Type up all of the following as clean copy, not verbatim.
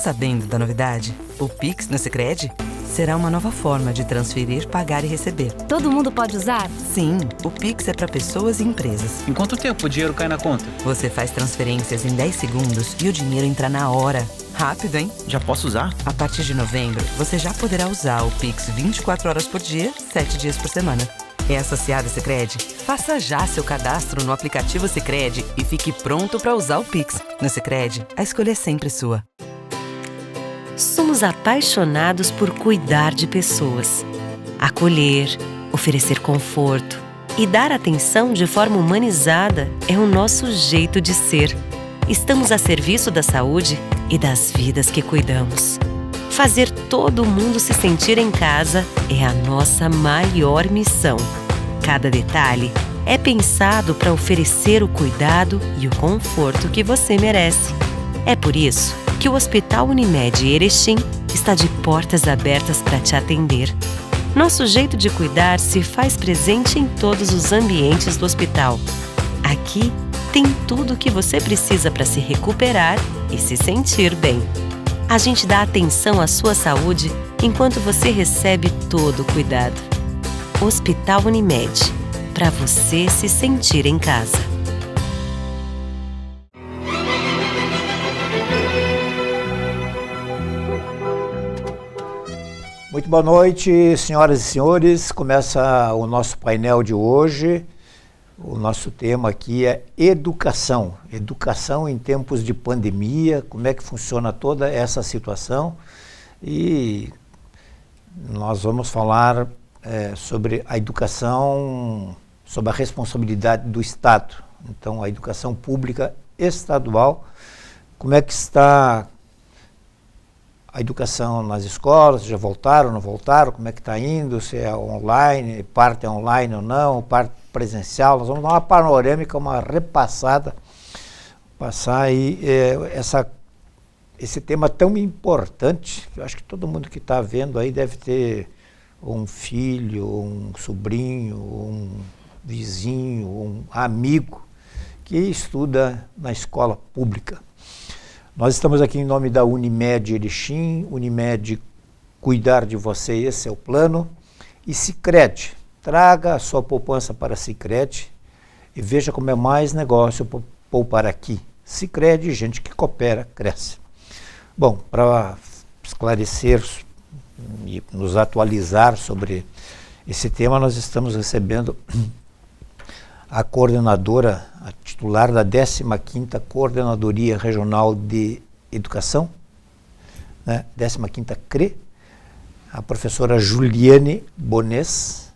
sabendo da novidade? O Pix no Sicredi será uma nova forma de transferir, pagar e receber. Todo mundo pode usar? Sim, o Pix é para pessoas e empresas. Em quanto tempo o dinheiro cai na conta? Você faz transferências em 10 segundos e o dinheiro entra na hora. Rápido, hein? Já posso usar? A partir de novembro, você já poderá usar o Pix 24 horas por dia, 7 dias por semana. É associado ao Sicredi? Faça já seu cadastro no aplicativo Sicredi e fique pronto para usar o Pix. No Sicredi, a escolha é sempre sua. Somos apaixonados por cuidar de pessoas, acolher, oferecer conforto e dar atenção de forma humanizada é o nosso jeito de ser. Estamos a serviço da saúde e das vidas que cuidamos. Fazer todo mundo se sentir em casa é a nossa maior missão. Cada detalhe é pensado para oferecer o cuidado e o conforto que você merece. É por isso que o Hospital Unimed Erechim está de portas abertas para te atender. Nosso jeito de cuidar se faz presente em todos os ambientes do hospital. Aqui tem tudo o que você precisa para se recuperar e se sentir bem. A gente dá atenção à sua saúde enquanto você recebe todo o cuidado. Hospital Unimed, para você se sentir em casa. Muito boa noite, senhoras e senhores. Começa o nosso painel de hoje. O nosso tema aqui é educação. Educação em tempos de pandemia, como é que funciona toda essa situação. E nós vamos falar sobre a educação, sobre a responsabilidade do Estado. Então, a educação pública estadual, como é que está a educação nas escolas, já voltaram, não voltaram, como é que está indo, se é online, parte é online ou não, parte presencial. Nós vamos dar uma panorâmica, uma repassada, passar aí esse tema tão importante, que eu acho que todo mundo que está vendo aí deve ter um filho, um sobrinho, um vizinho, um amigo que estuda na escola pública. Nós estamos aqui em nome da Unimed Erechim, Unimed cuidar de você, esse é o plano. E Sicredi, traga a sua poupança para Sicredi e veja como é mais negócio poupar aqui. Sicredi, gente que coopera, cresce. Bom, para esclarecer e nos atualizar sobre esse tema, nós estamos recebendo a coordenadora, a titular da 15ª Coordenadoria Regional de Educação, né, 15ª CRE, a professora Juliane Bones,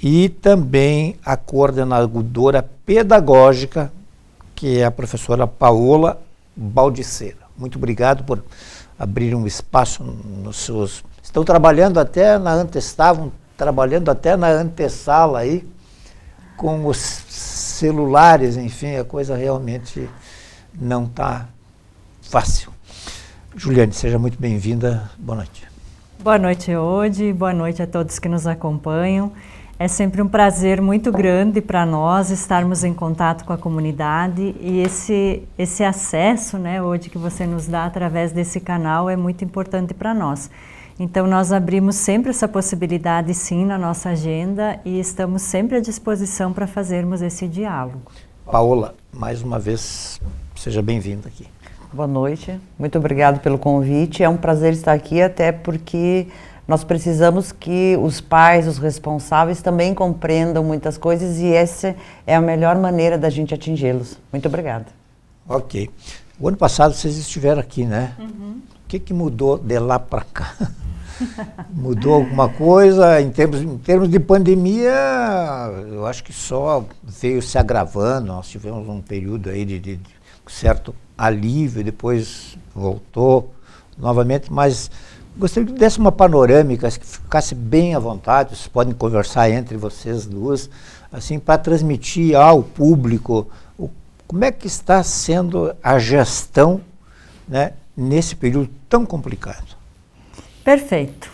e também a coordenadora pedagógica, que é a professora Paola Baldiceira. Muito obrigado por abrir um espaço nos seus... Estavam trabalhando até na antessala aí, com os celulares, enfim, a coisa realmente não está fácil. Juliane, seja muito bem-vinda, boa noite. Boa noite, Ode, boa noite a todos que nos acompanham. É sempre um prazer muito grande para nós estarmos em contato com a comunidade e esse acesso, né, Ode, que você nos dá através desse canal é muito importante para nós. Então, nós abrimos sempre essa possibilidade, sim, na nossa agenda e estamos sempre à disposição para fazermos esse diálogo. Paola, mais uma vez, seja bem-vinda aqui. Boa noite, muito obrigado pelo convite. É um prazer estar aqui, até porque nós precisamos que os pais, os responsáveis, também compreendam muitas coisas e essa é a melhor maneira da gente atingi-los. Muito obrigada. Ok. O ano passado vocês estiveram aqui, né? Uhum. O que mudou de lá para cá? Mudou alguma coisa em termos de pandemia? Eu acho que só veio se agravando. Nós tivemos um período aí de certo alívio, depois voltou novamente, mas gostaria que desse uma panorâmica, que ficasse bem à vontade. Vocês podem conversar entre vocês duas, assim, para transmitir ao público como é que está sendo a gestão, né, nesse período tão complicado. Perfeito.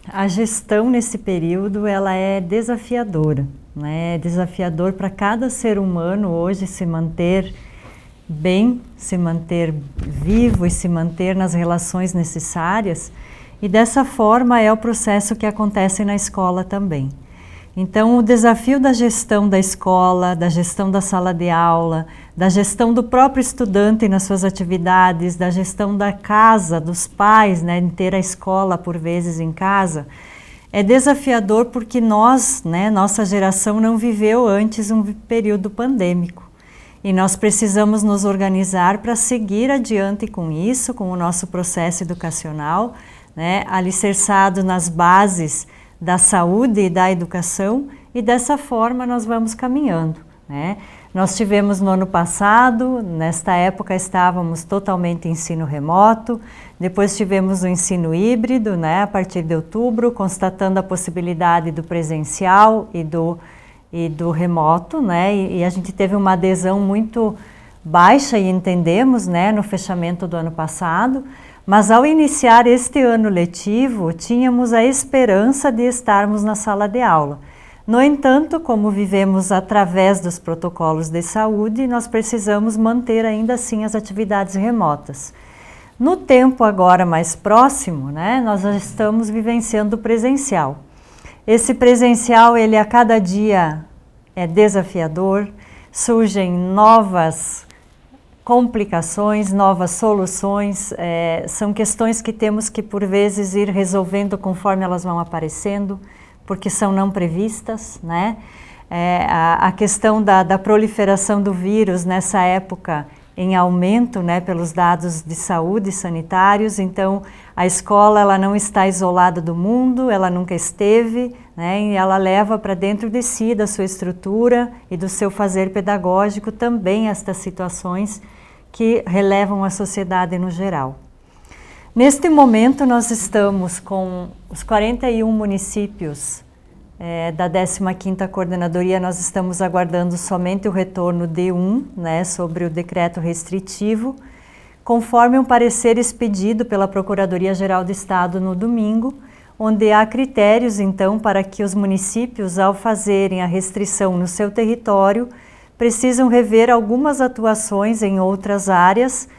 A gestão nesse período, ela é desafiadora, né? É desafiador para cada ser humano hoje se manter bem, se manter vivo e se manter nas relações necessárias. E dessa forma é o processo que acontece na escola também. Então, o desafio da gestão da escola, da gestão da sala de aula, da gestão do próprio estudante nas suas atividades, da gestão da casa, dos pais, né, em ter a escola por vezes em casa, é desafiador porque nós, né, nossa geração não viveu antes um período pandêmico. E nós precisamos nos organizar para seguir adiante com isso, com o nosso processo educacional, né, alicerçado nas bases da saúde e da educação, e dessa forma nós vamos caminhando, né? Nós tivemos no ano passado, nesta época estávamos totalmente em ensino remoto, depois tivemos o ensino híbrido, né, a partir de outubro, constatando a possibilidade do presencial e do remoto, né, e a gente teve uma adesão muito baixa, e entendemos, né, no fechamento do ano passado. Mas ao iniciar este ano letivo, tínhamos a esperança de estarmos na sala de aula. No entanto, como vivemos através dos protocolos de saúde, nós precisamos manter ainda assim as atividades remotas. No tempo agora mais próximo, né, nós já estamos vivenciando o presencial. Esse presencial, ele a cada dia é desafiador, surgem novas complicações, novas soluções, são questões que temos que por vezes ir resolvendo conforme elas vão aparecendo, porque são não previstas, né? A questão da proliferação do vírus nessa época em aumento, né, pelos dados de saúde sanitários, então a escola ela não está isolada do mundo, ela nunca esteve, né, e ela leva para dentro de si, da sua estrutura e do seu fazer pedagógico também estas situações que relevam a sociedade no geral. Neste momento nós estamos com os 41 municípios da 15ª Coordenadoria, nós estamos aguardando somente o retorno de né, sobre o decreto restritivo, conforme um parecer expedido pela Procuradoria-Geral do Estado no domingo, onde há critérios então para que os municípios, ao fazerem a restrição no seu território, precisam rever algumas atuações em outras áreas,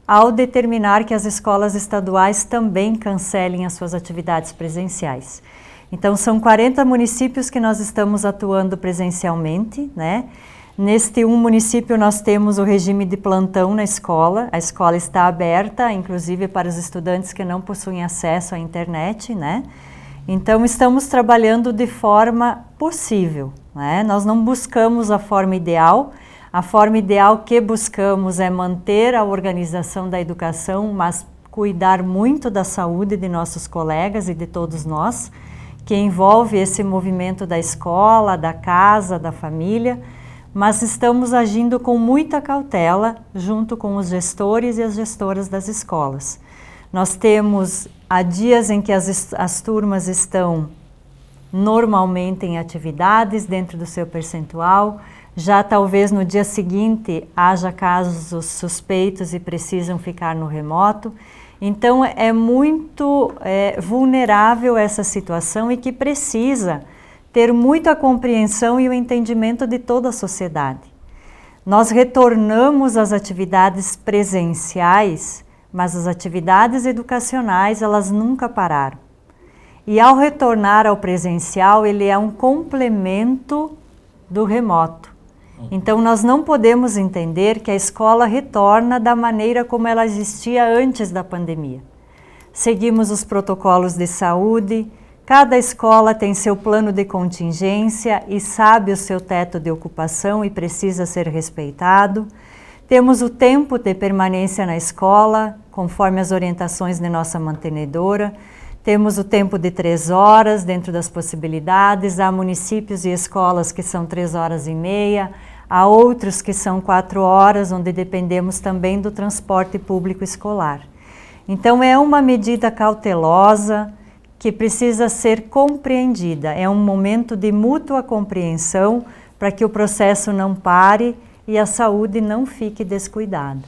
ao determinar que as escolas estaduais também cancelem as suas atividades presenciais. Então, são 40 municípios que nós estamos atuando presencialmente, né? Neste município nós temos o regime de plantão na escola, a escola está aberta, inclusive para os estudantes que não possuem acesso à internet, né? Então, estamos trabalhando de forma possível, né? Nós não buscamos a forma ideal que buscamos é manter a organização da educação, mas cuidar muito da saúde de nossos colegas e de todos nós, que envolve esse movimento da escola, da casa, da família, mas estamos agindo com muita cautela junto com os gestores e as gestoras das escolas. Nós temos, há dias em que as turmas estão normalmente em atividades dentro do seu percentual, já talvez no dia seguinte haja casos suspeitos e precisam ficar no remoto. Então é muito vulnerável essa situação e que precisa ter muita compreensão e o entendimento de toda a sociedade. Nós retornamos às atividades presenciais, mas as atividades educacionais elas nunca pararam. E ao retornar ao presencial, ele é um complemento do remoto. Então nós não podemos entender que a escola retorna da maneira como ela existia antes da pandemia. Seguimos os protocolos de saúde, cada escola tem seu plano de contingência e sabe o seu teto de ocupação e precisa ser respeitado. Temos o tempo de permanência na escola, conforme as orientações de nossa mantenedora. Temos o tempo de 3 horas dentro das possibilidades. Há municípios e escolas que são 3 horas e meia, há outros que são 4 horas, onde dependemos também do transporte público escolar. Então é uma medida cautelosa que precisa ser compreendida. É um momento de mútua compreensão para que o processo não pare e a saúde não fique descuidada.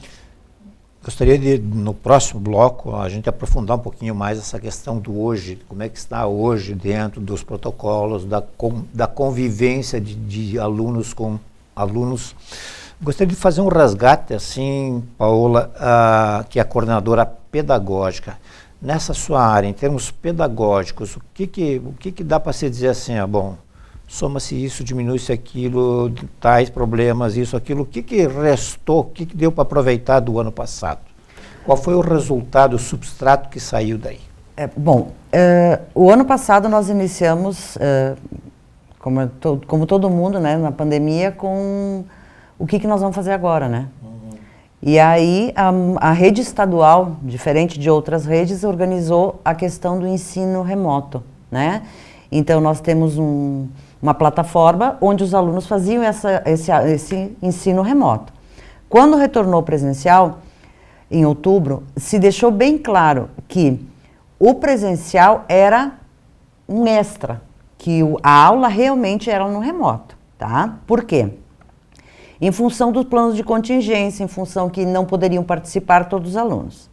Gostaria de, no próximo bloco, a gente aprofundar um pouquinho mais essa questão do hoje, como é que está hoje dentro dos protocolos, da convivência de alunos com alunos Gostaria de fazer um resgate, assim, Paola, que é a coordenadora pedagógica. Nessa sua área, em termos pedagógicos, o que dá para se dizer assim, bom, soma-se isso, diminui-se aquilo, tais problemas, isso, aquilo, o que restou, o que deu para aproveitar do ano passado? Qual foi o resultado, o substrato que saiu daí? O ano passado nós iniciamos, como todo mundo, né, na pandemia, com o que nós vamos fazer agora, né? E aí a rede estadual, diferente de outras redes, organizou a questão do ensino remoto, né? Então nós temos uma plataforma onde os alunos faziam esse ensino remoto. Quando retornou presencial, em outubro, se deixou bem claro que o presencial era um extra, que a aula realmente era no remoto, tá? Por quê? Em função dos planos de contingência, em função que não poderiam participar todos os alunos.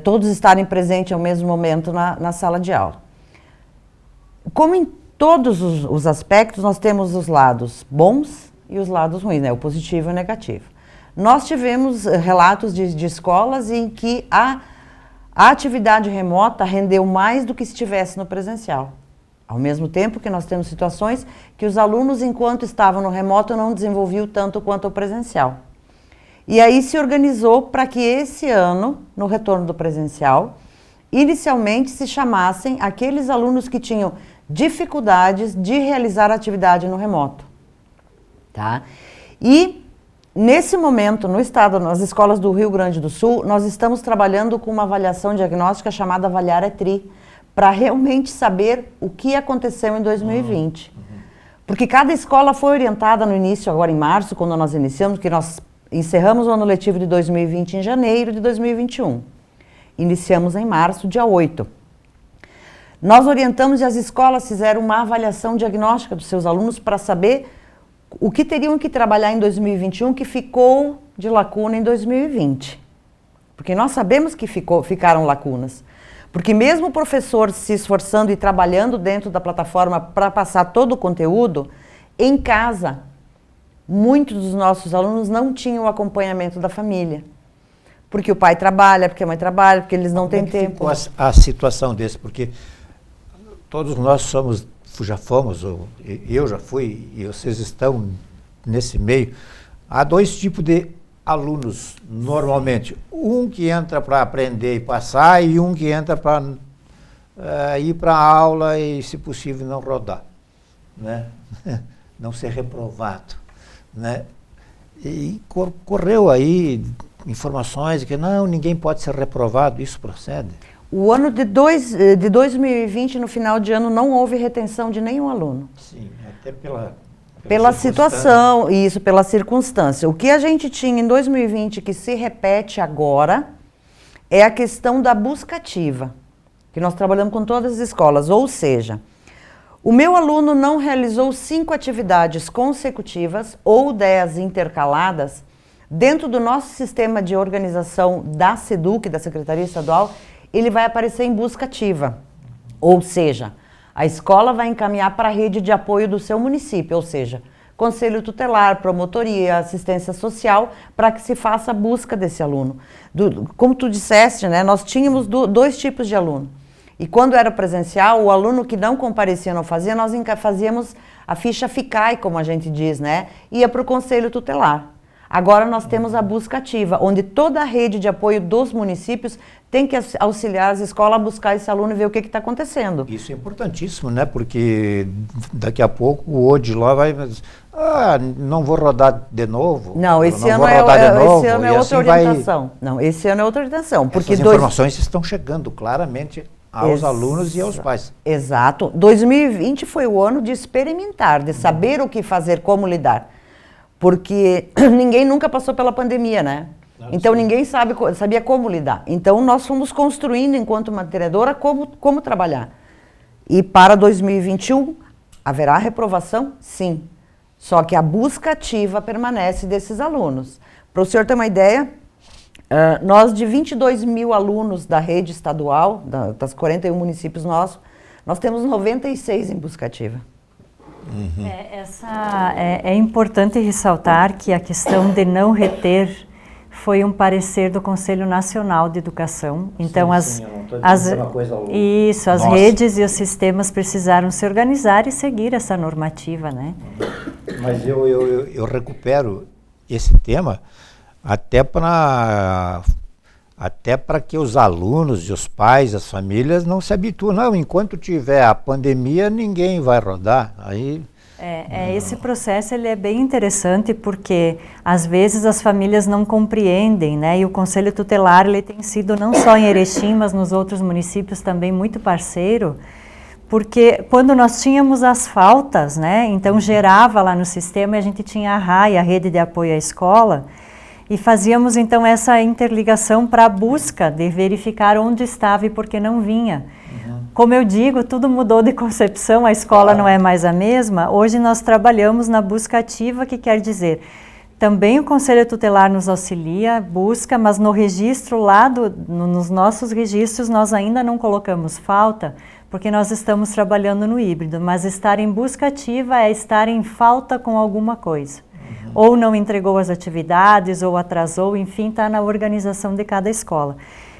Todos estarem presentes ao mesmo momento na sala de aula. Como em todos os aspectos, nós temos os lados bons e os lados ruins, né? O positivo e o negativo. Nós tivemos relatos de escolas em que a atividade remota rendeu mais do que se estivesse no presencial. Ao mesmo tempo que nós temos situações que os alunos, enquanto estavam no remoto, não desenvolviam tanto quanto o presencial. E aí se organizou para que esse ano, no retorno do presencial, inicialmente se chamassem aqueles alunos que tinham dificuldades de realizar a atividade no remoto. Tá? E nesse momento, no estado, nas escolas do Rio Grande do Sul, nós estamos trabalhando com uma avaliação diagnóstica chamada Avaliar ETRI, para realmente saber o que aconteceu em 2020. Porque cada escola foi orientada no início, agora em março, quando nós iniciamos, que nós encerramos o ano letivo de 2020 em janeiro de 2021. Iniciamos em março, dia 8. Nós orientamos e as escolas fizeram uma avaliação diagnóstica dos seus alunos para saber o que teriam que trabalhar em 2021 que ficou de lacuna em 2020. Porque nós sabemos que ficaram lacunas. Porque mesmo o professor se esforçando e trabalhando dentro da plataforma para passar todo o conteúdo, em casa, muitos dos nossos alunos não tinham o acompanhamento da família. Porque o pai trabalha, porque a mãe trabalha, porque eles não têm tempo. Ficou a situação desse? Porque todos nós já fomos, eu já fui, e vocês estão nesse meio. Há dois tipos de alunos, normalmente. Um que entra para aprender e passar e um que entra para ir para a aula e, se possível, não rodar, né? Não ser reprovado, né? E correu aí informações que ninguém pode ser reprovado. Isso procede? O ano de 2020, no final de ano, não houve retenção de nenhum aluno. Sim, até pela situação, isso, pela circunstância. O que a gente tinha em 2020 que se repete agora é a questão da busca ativa, que nós trabalhamos com todas as escolas. Ou seja, o meu aluno não realizou 5 atividades consecutivas ou 10 intercaladas dentro do nosso sistema de organização da SEDUC, da Secretaria Estadual, ele vai aparecer em busca ativa. Ou seja, a escola vai encaminhar para a rede de apoio do seu município, ou seja, conselho tutelar, promotoria, assistência social, para que se faça a busca desse aluno. Como tu disseste, né, nós tínhamos 2 tipos de aluno. E quando era presencial, o aluno que não comparecia, não fazia, nós fazíamos a ficha FICAI, como a gente diz, né? Ia para o conselho tutelar. Agora nós temos a busca ativa, onde toda a rede de apoio dos municípios tem que auxiliar as escolas a buscar esse aluno e ver o que está acontecendo. Isso é importantíssimo, né? Porque daqui a pouco o Odiló vai... não vou rodar de novo. Não, esse ano é outra orientação. Não, esse ano é outra orientação. Porque essas informações estão chegando claramente aos alunos e aos pais. Exato. 2020 foi o ano de experimentar, de saber o que fazer, como lidar. Porque ninguém nunca passou pela pandemia, né? Então ninguém sabia como lidar. Então nós fomos construindo, enquanto mantenedora, como trabalhar. E para 2021, haverá reprovação? Sim. Só que a busca ativa permanece desses alunos. Para o senhor ter uma ideia, nós de 22 mil alunos da rede estadual, das 41 municípios nossos, nós temos 96 em busca ativa. É importante ressaltar que a questão de não reter foi um parecer do Conselho Nacional de Educação. Então, as redes e os sistemas precisaram se organizar e seguir essa normativa, né? Mas eu recupero esse tema até para que os alunos e os pais, as famílias não se habituem. Não, enquanto tiver a pandemia, ninguém vai rodar. Aí... Esse processo ele é bem interessante porque às vezes as famílias não compreendem, né? E o Conselho Tutelar ele tem sido não só em Erechim, mas nos outros municípios também muito parceiro, porque quando nós tínhamos as faltas, né? Então gerava lá no sistema e a gente tinha a RAI, a Rede de Apoio à Escola, e fazíamos então essa interligação para a busca de verificar onde estava e por que não vinha. Como eu digo, tudo mudou de concepção, a escola não é mais a mesma. Hoje nós trabalhamos na busca ativa, que quer dizer, também o Conselho Tutelar nos auxilia, busca, mas no registro lá, nos nossos registros, nós ainda não colocamos falta, porque nós estamos trabalhando no híbrido, mas estar em busca ativa é estar em falta com alguma coisa. Ou não entregou as atividades, ou atrasou, enfim, está na organização de cada escola.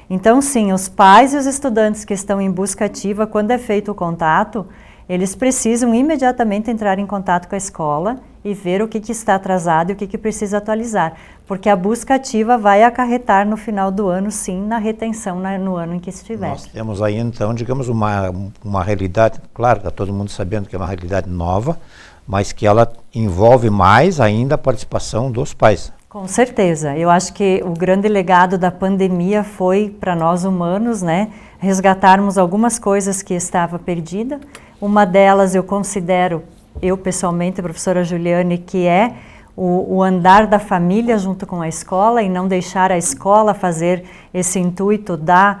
Então, sim, os pais e os estudantes que estão em busca ativa, quando é feito o contato, eles precisam imediatamente entrar em contato com a escola e ver o que está atrasado e o que precisa atualizar. Porque a busca ativa vai acarretar no final do ano, sim, na retenção no ano em que estiver. Nós temos aí, então, digamos, uma realidade, claro, está todo mundo sabendo que é uma realidade nova, mas que ela envolve mais ainda a participação dos pais. Com certeza. Eu acho que o grande legado da pandemia foi, para nós humanos, né, resgatarmos algumas coisas que estava perdida. Uma delas eu considero, eu pessoalmente, a professora Juliane, que é o andar da família junto com a escola e não deixar a escola fazer esse intuito da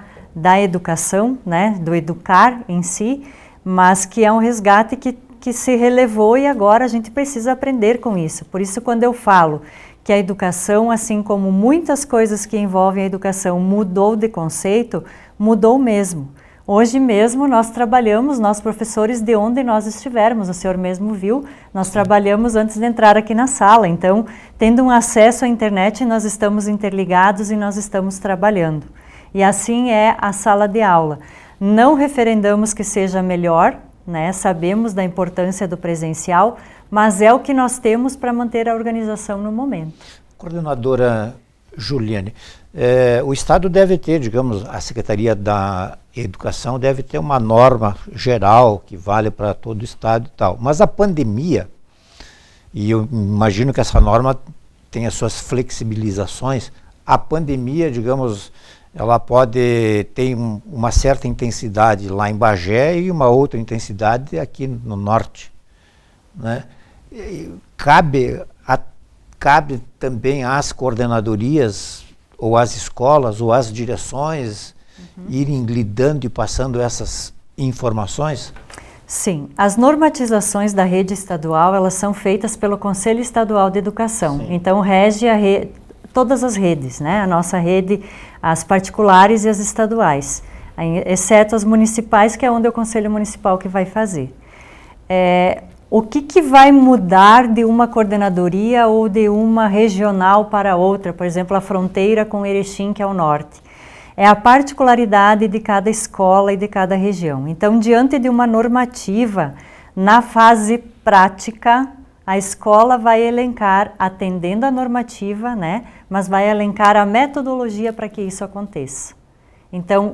educação, né, do educar em si, mas que é um resgate que se relevou e agora a gente precisa aprender com isso. Por isso, quando eu falo que a educação, assim como muitas coisas que envolvem a educação, mudou de conceito, mudou mesmo. Hoje mesmo nós trabalhamos, nós professores, de onde nós estivermos, o senhor mesmo viu, nós trabalhamos antes de entrar aqui na sala. Então, tendo um acesso à internet, nós estamos interligados e nós estamos trabalhando. E assim é a sala de aula. Não referendamos que seja melhor, né? Sabemos da importância do presencial, mas é o que nós temos para manter a organização no momento. Coordenadora Juliane, o Estado deve ter, digamos, a Secretaria da Educação deve ter uma norma geral que vale para todo o Estado e tal, mas a pandemia, e eu imagino que essa norma tem as suas flexibilizações, a pandemia, digamos, ela pode ter uma certa intensidade lá em Bagé e uma outra intensidade aqui no norte, né? Cabe também às coordenadorias ou às escolas ou às direções irem lidando e passando essas informações? Sim, as normatizações da rede estadual, elas são feitas pelo Conselho Estadual de Educação. Sim. Então rege todas as redes, né? A nossa rede, as particulares e as estaduais, exceto as municipais, que é onde é o Conselho Municipal que vai fazer. O que vai mudar de uma coordenadoria ou de uma regional para outra, por exemplo, a fronteira com Erechim, que é o norte? É a particularidade de cada escola e de cada região. Então, diante de uma normativa, na fase prática, a escola vai elencar, atendendo a normativa, né? Mas vai elencar a metodologia para que isso aconteça. Então,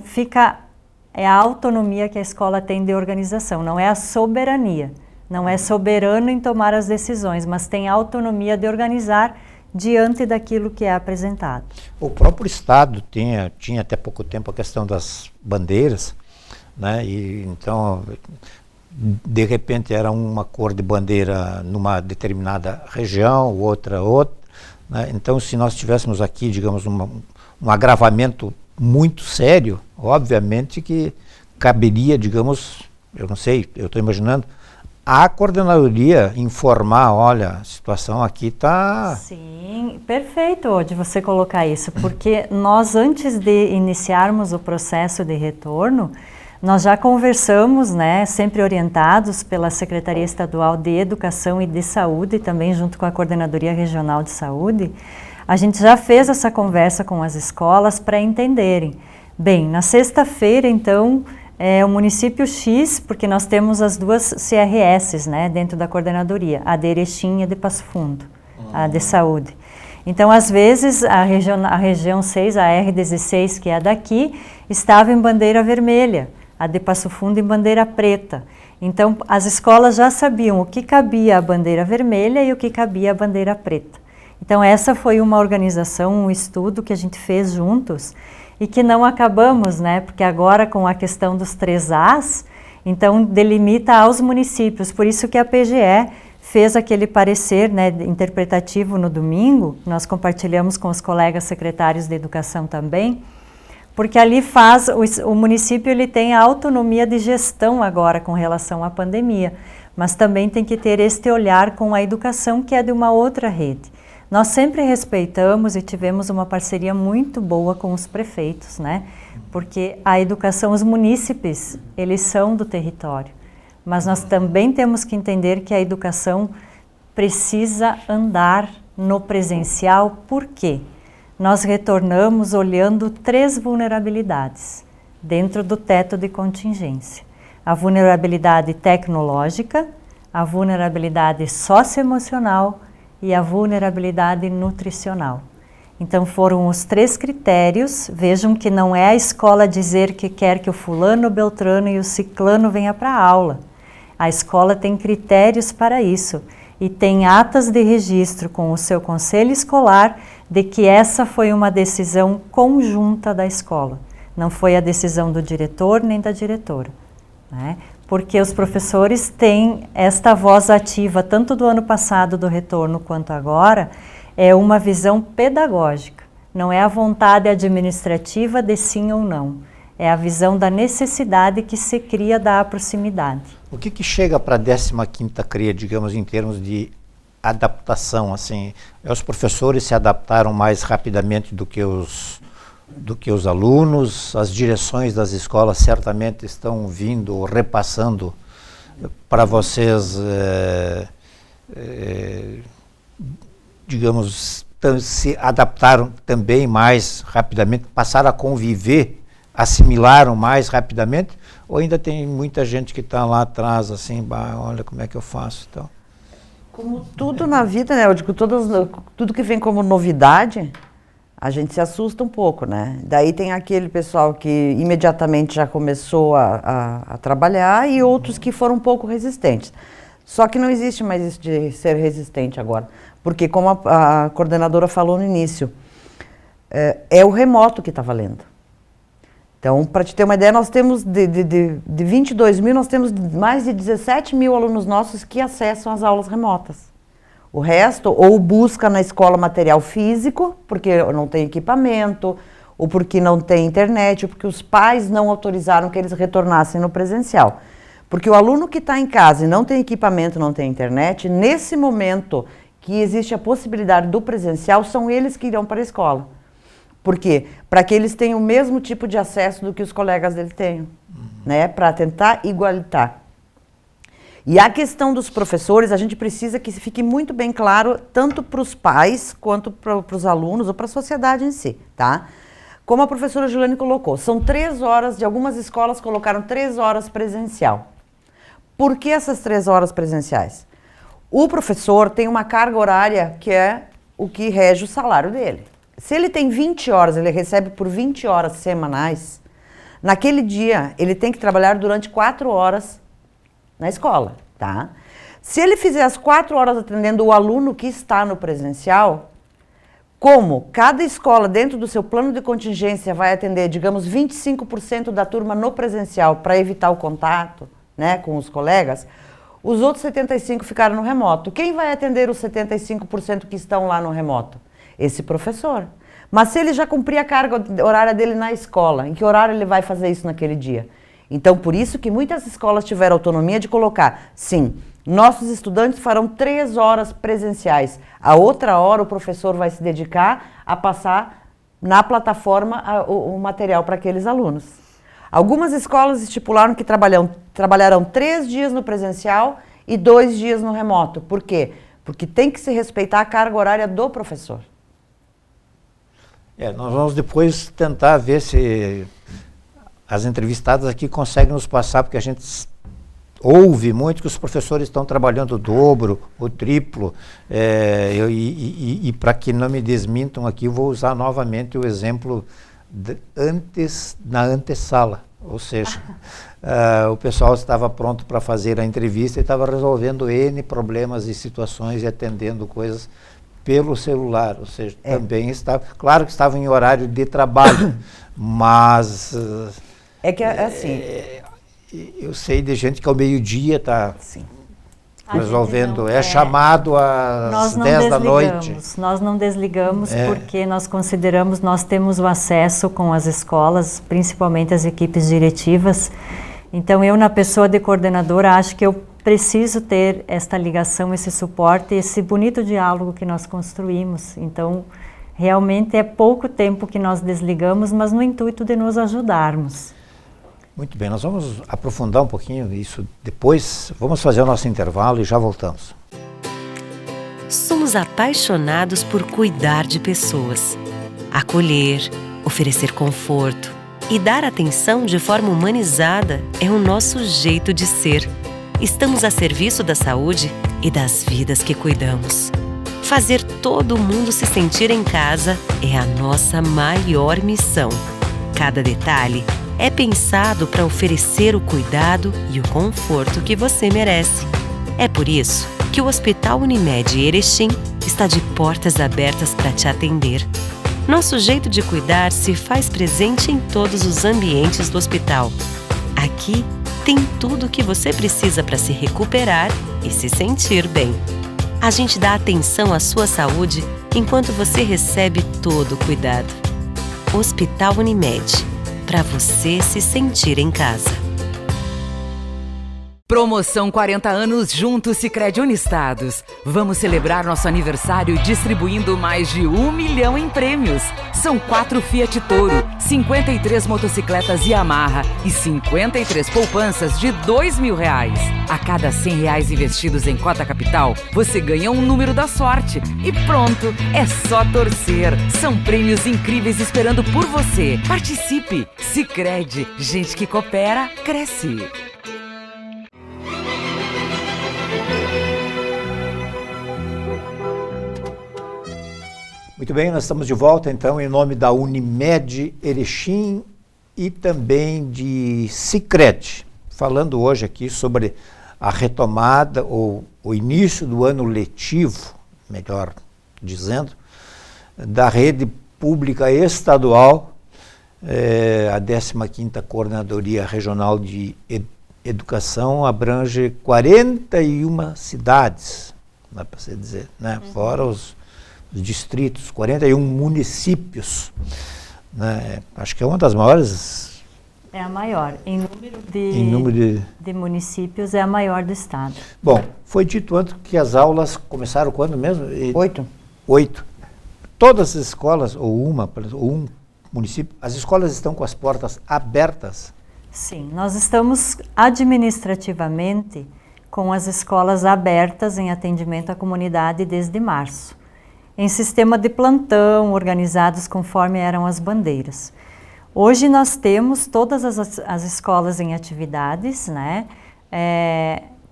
é a autonomia que a escola tem de organização, não é a soberania. Não é soberano em tomar as decisões, mas tem autonomia de organizar diante daquilo que é apresentado. O próprio Estado tinha até pouco tempo a questão das bandeiras, né? E então, de repente, era uma cor de bandeira numa determinada região, outra, né? Então, se nós tivéssemos aqui, digamos, um agravamento muito sério, obviamente que caberia, digamos, eu não sei, eu estou imaginando, a coordenadoria informar, olha, a situação aqui está... Sim, perfeito de você colocar isso, porque nós, antes de iniciarmos o processo de retorno, Nós já conversamos, né, sempre orientados pela Secretaria Estadual de Educação e de Saúde, também junto com a Coordenadoria Regional de Saúde, a gente já fez essa conversa com as escolas para entenderem. Bem, na sexta-feira, então, o município X, porque nós temos as duas CRS, né, dentro da coordenadoria, a de Erechim e a de Passo Fundo, a de saúde. Então, às vezes, a região 6, a R16, que é a daqui, estava em bandeira vermelha, a de Passo Fundo em bandeira preta. Então, as escolas já sabiam o que cabia à bandeira vermelha e o que cabia à bandeira preta. Então, essa foi uma organização, um estudo que a gente fez juntos e que não acabamos, né? Porque agora, com a questão dos 3As, então, delimita aos municípios. Por isso que a PGE fez aquele parecer, né, interpretativo no domingo, nós compartilhamos com os colegas secretários de educação também, porque ali o município ele tem a autonomia de gestão agora com relação à pandemia, mas também tem que ter este olhar com a educação que é de uma outra rede. Nós sempre respeitamos e tivemos uma parceria muito boa com os prefeitos, né, porque a educação, os munícipes, eles são do território. Mas nós também temos que entender que a educação precisa andar no presencial, por quê? Nós retornamos olhando 3 vulnerabilidades dentro do teto de contingência. A vulnerabilidade tecnológica, a vulnerabilidade socioemocional e a vulnerabilidade nutricional. Então foram os 3 critérios, vejam que não é a escola dizer que quer que o fulano, o beltrano e o ciclano venha para a aula. A escola tem critérios para isso e tem atas de registro com o seu conselho escolar de que essa foi uma decisão conjunta da escola. Não foi a decisão do diretor nem da diretora, né? Porque os professores têm esta voz ativa, tanto do ano passado do retorno quanto agora, é uma visão pedagógica. Não é a vontade administrativa de sim ou não. É a visão da necessidade que se cria da proximidade. O que chega para a 15ª CREA, digamos, em termos de adaptação? Assim, os professores se adaptaram mais rapidamente do que os alunos, as direções das escolas certamente estão vindo, repassando para vocês, digamos, se adaptaram também mais rapidamente, passaram a conviver, assimilaram mais rapidamente, ou ainda tem muita gente que está lá atrás, assim, olha como é que eu faço, então. Como tudo na vida, né, eu digo, tudo que vem como novidade, a gente se assusta um pouco, né? Daí tem aquele pessoal que imediatamente já começou a trabalhar e outros que foram um pouco resistentes. Só que não existe mais isso de ser resistente agora, porque como a coordenadora falou no início, é o remoto que está valendo. Então, para te ter uma ideia, nós temos de 22 mil, nós temos mais de 17 mil alunos nossos que acessam as aulas remotas. O resto, ou busca na escola material físico, porque não tem equipamento, ou porque não tem internet, ou porque os pais não autorizaram que eles retornassem no presencial. Porque o aluno que está em casa e não tem equipamento, não tem internet, nesse momento que existe a possibilidade do presencial, são eles que irão para a escola. Por quê? Para que eles tenham o mesmo tipo de acesso do que os colegas dele tenham, né? Para tentar igualitar. E a questão dos professores, a gente precisa que fique muito bem claro, tanto para os pais, quanto para os alunos, ou para a sociedade em si, tá? Como a professora Juliane colocou, são 3 horas, de algumas escolas colocaram 3 horas presencial. Por que essas 3 horas presenciais? O professor tem uma carga horária que é o que rege o salário dele. Se ele tem 20 horas, ele recebe por 20 horas semanais, naquele dia ele tem que trabalhar durante 4 horas na escola, tá? Se ele fizer as 4 horas atendendo o aluno que está no presencial, como cada escola dentro do seu plano de contingência vai atender, digamos, 25% da turma no presencial para evitar o contato, né, com os colegas, os outros 75% ficaram no remoto. Quem vai atender os 75% que estão lá no remoto? Esse professor. Mas se ele já cumprir a carga horária dele na escola, em que horário ele vai fazer isso naquele dia? Então, por isso que muitas escolas tiveram autonomia de colocar, sim, nossos estudantes farão 3 horas presenciais. A outra hora o professor vai se dedicar a passar na plataforma o material para aqueles alunos. Algumas escolas estipularam que trabalharão 3 dias no presencial e 2 dias no remoto. Por quê? Porque tem que se respeitar a carga horária do professor. Nós vamos depois tentar ver se as entrevistadas aqui conseguem nos passar, porque a gente ouve muito que os professores estão trabalhando o dobro, o triplo, e para que não me desmintam aqui, vou usar novamente o exemplo na antessala, ou seja, o pessoal estava pronto para fazer a entrevista e estava resolvendo N problemas e situações e atendendo coisas pelo celular, ou seja, também estava, claro que estava em horário de trabalho, mas... eu sei de gente que ao meio-dia está resolvendo, chamado às 10 da noite. Nós não desligamos porque nós consideramos, nós temos o acesso com as escolas, principalmente as equipes diretivas. Então eu, na pessoa de coordenadora, acho que eu preciso ter esta ligação, esse suporte, esse bonito diálogo que nós construímos. Então realmente é pouco tempo que nós desligamos, mas no intuito de nos ajudarmos. Muito bem, nós vamos aprofundar um pouquinho isso depois. Vamos fazer o nosso intervalo e já voltamos. Somos apaixonados por cuidar de pessoas, acolher, oferecer conforto e dar atenção de forma humanizada é o nosso jeito de ser. Estamos a serviço da saúde e das vidas que cuidamos. Fazer todo mundo se sentir em casa é a nossa maior missão. Cada detalhe é pensado para oferecer o cuidado e o conforto que você merece. É por isso que o Hospital Unimed Erechim está de portas abertas para te atender. Nosso jeito de cuidar se faz presente em todos os ambientes do hospital. Aqui tem tudo o que você precisa para se recuperar e se sentir bem. A gente dá atenção à sua saúde enquanto você recebe todo o cuidado. Hospital Unimed. Para você se sentir em casa. Promoção 40 anos junto Sicredi Unistados. Vamos celebrar nosso aniversário distribuindo mais de 1 milhão em prêmios. São 4 Fiat Toro, 53 motocicletas Yamaha e 53 poupanças de R$2.000. A cada R$100 investidos em cota capital, você ganha um número da sorte. E pronto, é só torcer. São prêmios incríveis esperando por você. Participe! Sicredi, gente que coopera, cresce. Muito bem, nós estamos de volta então em nome da Unimed Erechim e também de Sicredi, falando hoje aqui sobre a retomada ou o início do ano letivo, melhor dizendo, da rede pública estadual, a 15ª Coordenadoria Regional de Educação abrange 41 cidades, dá para se dizer, né? Fora os distritos, 41 municípios, né? Acho que é uma das maiores. É a maior. Em número de municípios é a maior do estado. Bom, foi dito antes que as aulas começaram quando mesmo? 8. 8. Todas as escolas, ou um município, as escolas estão com as portas abertas? Sim, nós estamos administrativamente com as escolas abertas em atendimento à comunidade desde março. Em sistema de plantão, organizados conforme eram as bandeiras. Hoje nós temos todas as escolas em atividades, né,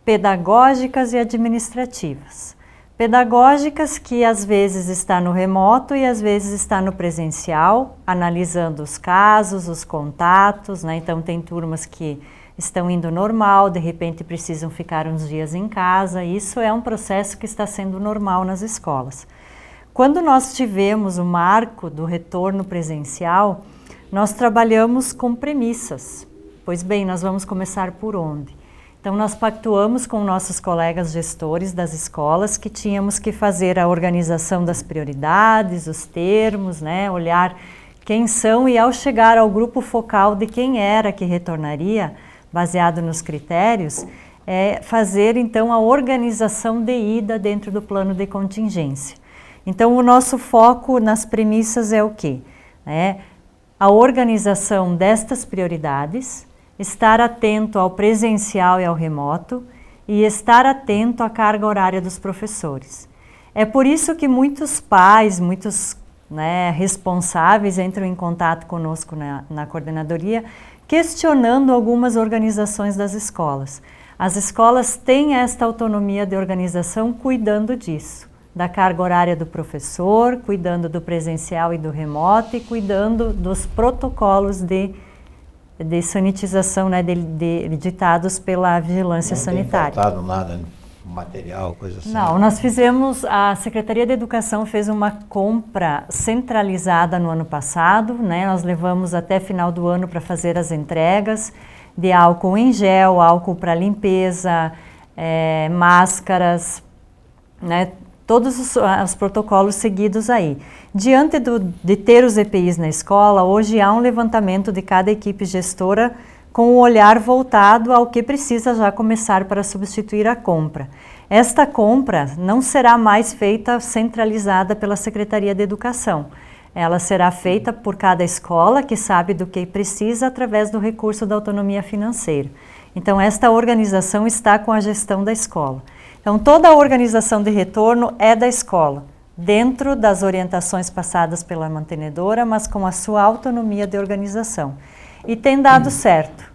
pedagógicas e administrativas. Pedagógicas que às vezes está no remoto e às vezes está no presencial, analisando os casos, os contatos, né, então tem turmas que estão indo normal, de repente precisam ficar uns dias em casa, isso é um processo que está sendo normal nas escolas. Quando nós tivemos o marco do retorno presencial, nós trabalhamos com premissas. Pois bem, nós vamos começar por onde? Então, nós pactuamos com nossos colegas gestores das escolas que tínhamos que fazer a organização das prioridades, os termos, né, olhar quem são e ao chegar ao grupo focal de quem era que retornaria, baseado nos critérios, fazer então a organização de ida dentro do plano de contingência. Então, o nosso foco nas premissas é o quê? a organização destas prioridades, estar atento ao presencial e ao remoto e estar atento à carga horária dos professores. É por isso que muitos pais, muitos responsáveis entram em contato conosco na coordenadoria, questionando algumas organizações das escolas. As escolas têm esta autonomia de organização cuidando disso, da carga horária do professor, cuidando do presencial e do remoto e cuidando dos protocolos de sanitização, ditados pela vigilância sanitária. Não tem faltado nada, material, coisa assim? Não, nós fizemos, a Secretaria de Educação fez uma compra centralizada no ano passado, nós levamos até final do ano para fazer as entregas de álcool em gel, álcool para limpeza, máscaras, todos os protocolos seguidos aí. Diante de ter os EPIs na escola, hoje há um levantamento de cada equipe gestora com o olhar voltado ao que precisa já começar para substituir a compra. Esta compra não será mais feita centralizada pela Secretaria de Educação. Ela será feita por cada escola que sabe do que precisa através do recurso da autonomia financeira. Então, esta organização está com a gestão da escola. Então, toda a organização de retorno é da escola, dentro das orientações passadas pela mantenedora, mas com a sua autonomia de organização. E tem dado certo,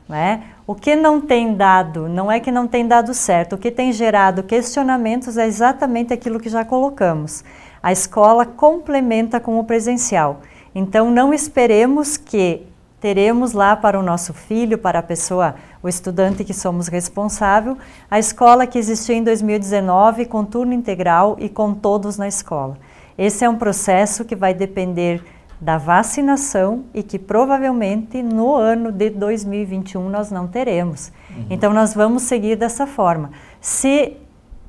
O que não tem dado, não é que não tem dado certo, o que tem gerado questionamentos é exatamente aquilo que já colocamos. A escola complementa com o presencial. Então, não esperemos que teremos lá para o nosso filho, para a pessoa, o estudante que somos responsável, a escola que existiu em 2019 com turno integral e com todos na escola. Esse é um processo que vai depender da vacinação e que provavelmente no ano de 2021 nós não teremos. Então nós vamos seguir dessa forma. Se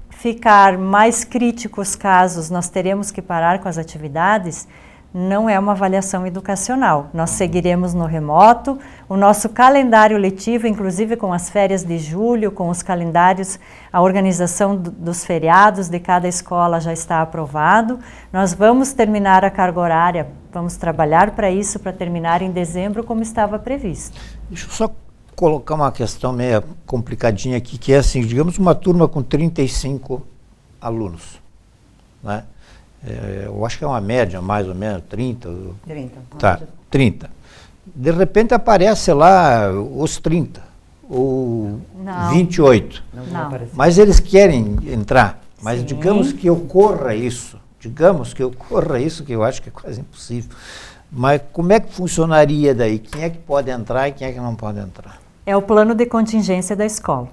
ficar mais críticos os casos, nós teremos que parar com as atividades, não é uma avaliação educacional. Nós seguiremos no remoto, o nosso calendário letivo, inclusive com as férias de julho, com os calendários, a organização dos feriados de cada escola já está aprovado. Nós vamos terminar a carga horária, vamos trabalhar para isso, para terminar em dezembro, como estava previsto. Deixa eu só colocar uma questão meio complicadinha aqui, que é assim, digamos uma turma com 35 alunos, eu acho que é uma média, mais ou menos, 30. 30. Tá, 30. De repente aparece lá os 30, ou não. 28. Não. Mas eles querem entrar. Mas Sim. digamos que ocorra isso, que eu acho que é quase impossível. Mas como é que funcionaria daí? Quem é que pode entrar e quem é que não pode entrar? É o plano de contingência da escola.